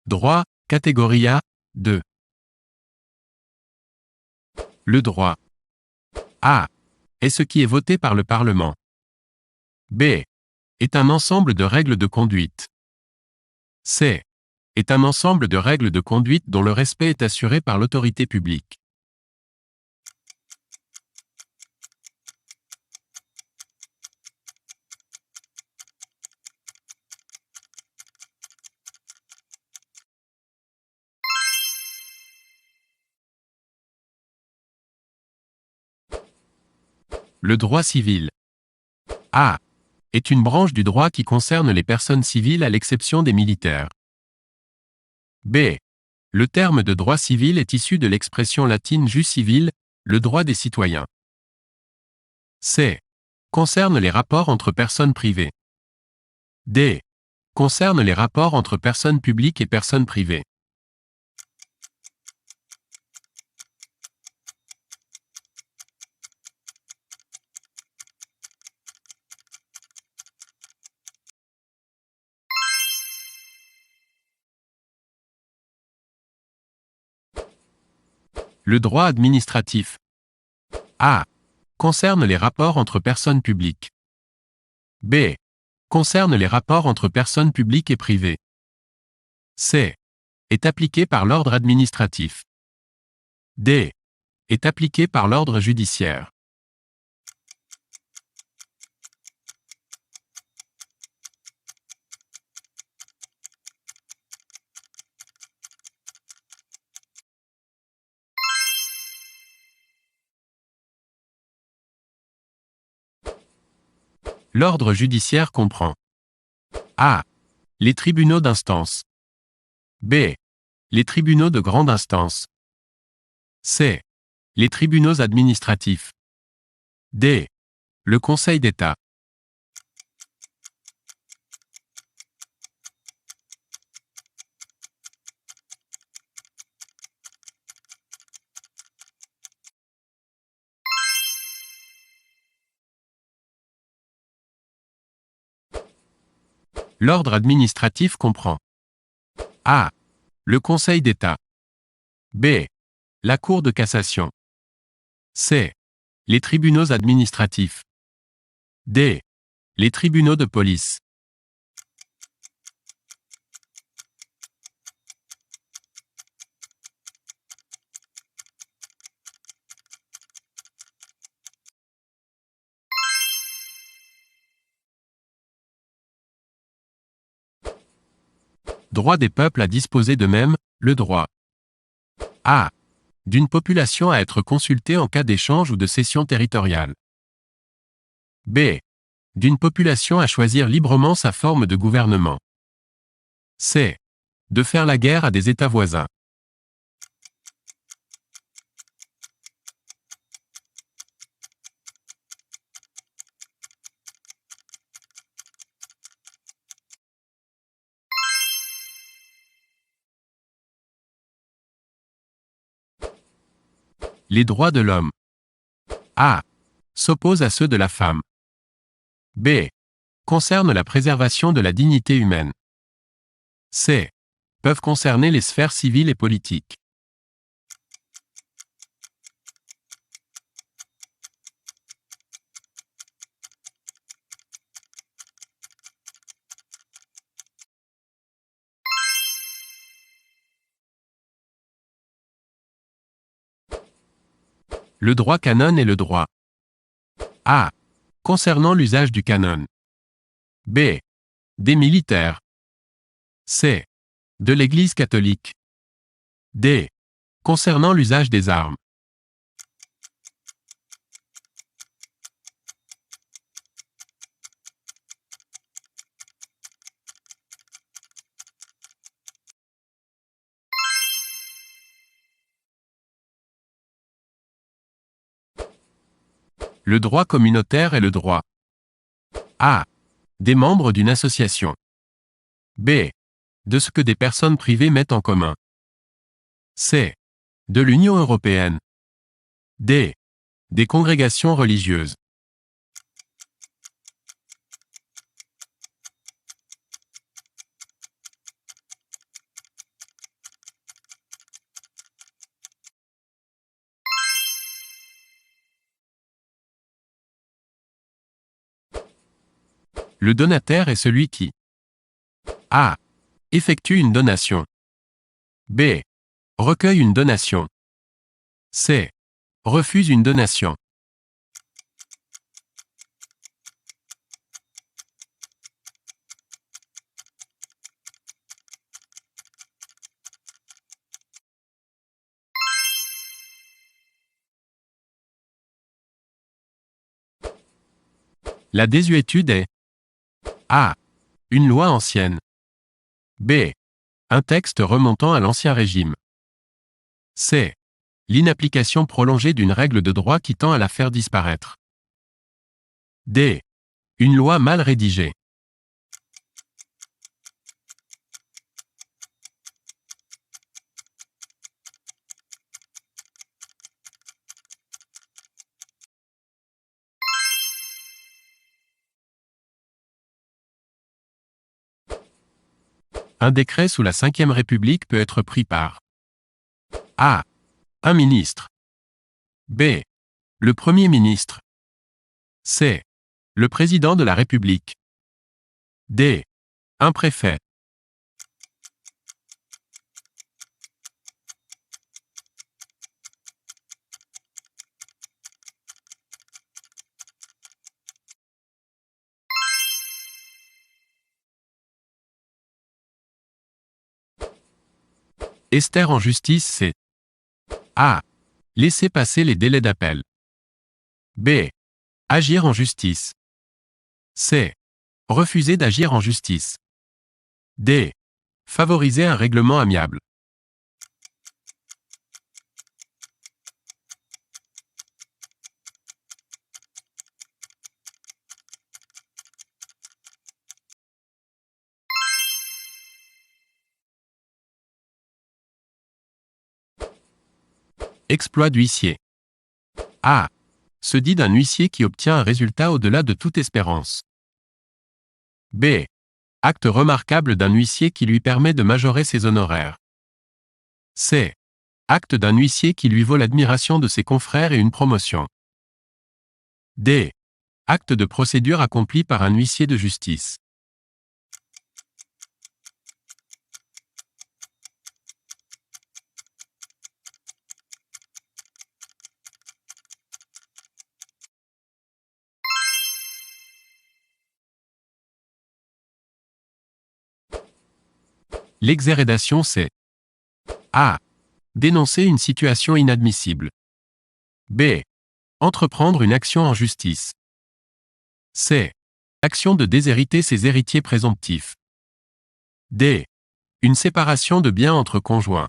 Droit, catégorie A, 2. Le droit. A. Est ce qui est voté par le Parlement. B. Est un ensemble de règles de conduite. C. Est un ensemble de règles de conduite dont le respect est assuré par l'autorité publique. Le droit civil. A. Est une branche du droit qui concerne les personnes civiles à l'exception des militaires. B. Le terme de droit civil est issu de l'expression latine jus civile, le droit des citoyens. C. Concerne les rapports entre personnes privées. D. Concerne les rapports entre personnes publiques et personnes privées. Le droit administratif. A. Concerne les rapports entre personnes publiques. B. Concerne les rapports entre personnes publiques et privées. C. Est appliqué par l'ordre administratif. D. Est appliqué par l'ordre judiciaire. L'ordre judiciaire comprend A. Les tribunaux d'instance. B. Les tribunaux de grande instance. C. Les tribunaux administratifs. D. Le Conseil d'État. L'ordre administratif comprend A. Le Conseil d'État. B. La Cour de cassation. C. Les tribunaux administratifs. D. Les tribunaux de police. Droit des peuples à disposer d'eux-mêmes, le droit A. D'une population à être consultée en cas d'échange ou de cession territoriale. B. D'une population à choisir librement sa forme de gouvernement. C. De faire la guerre à des États voisins. Les droits de l'homme. A. S'oppose à ceux de la femme. B. Concerne la préservation de la dignité humaine. C. Peuvent concerner les sphères civiles et politiques. Le droit canon et le droit A. Concernant l'usage du canon. B. Des militaires. C. De l'Église catholique. D. Concernant l'usage des armes. Le droit communautaire et le droit A. Des membres d'une association. B. De ce que des personnes privées mettent en commun. C. De l'Union européenne. D. Des congrégations religieuses. Le donataire est celui qui A. Effectue une donation. B. Recueille une donation. C. Refuse une donation. La désuétude est A. Une loi ancienne. B. Un texte remontant à l'Ancien Régime. C. L'inapplication prolongée d'une règle de droit qui tend à la faire disparaître. D. Une loi mal rédigée. Un décret sous la Ve République peut être pris par A. Un ministre. B. Le Premier ministre. C. Le président de la République. D. Un préfet. Ester en justice, c'est A. Laisser passer les délais d'appel. B. Agir en justice. C. Refuser d'agir en justice. D. Favoriser un règlement amiable. Exploit d'huissier. A. Se dit d'un huissier qui obtient un résultat au-delà de toute espérance. B. Acte remarquable d'un huissier qui lui permet de majorer ses honoraires. C. Acte d'un huissier qui lui vaut l'admiration de ses confrères et une promotion. D. Acte de procédure accompli par un huissier de justice. L'exhérédation, c'est A. Dénoncer une situation inadmissible. B. Entreprendre une action en justice. C. Action de déshériter ses héritiers présomptifs. D. Une séparation de biens entre conjoints.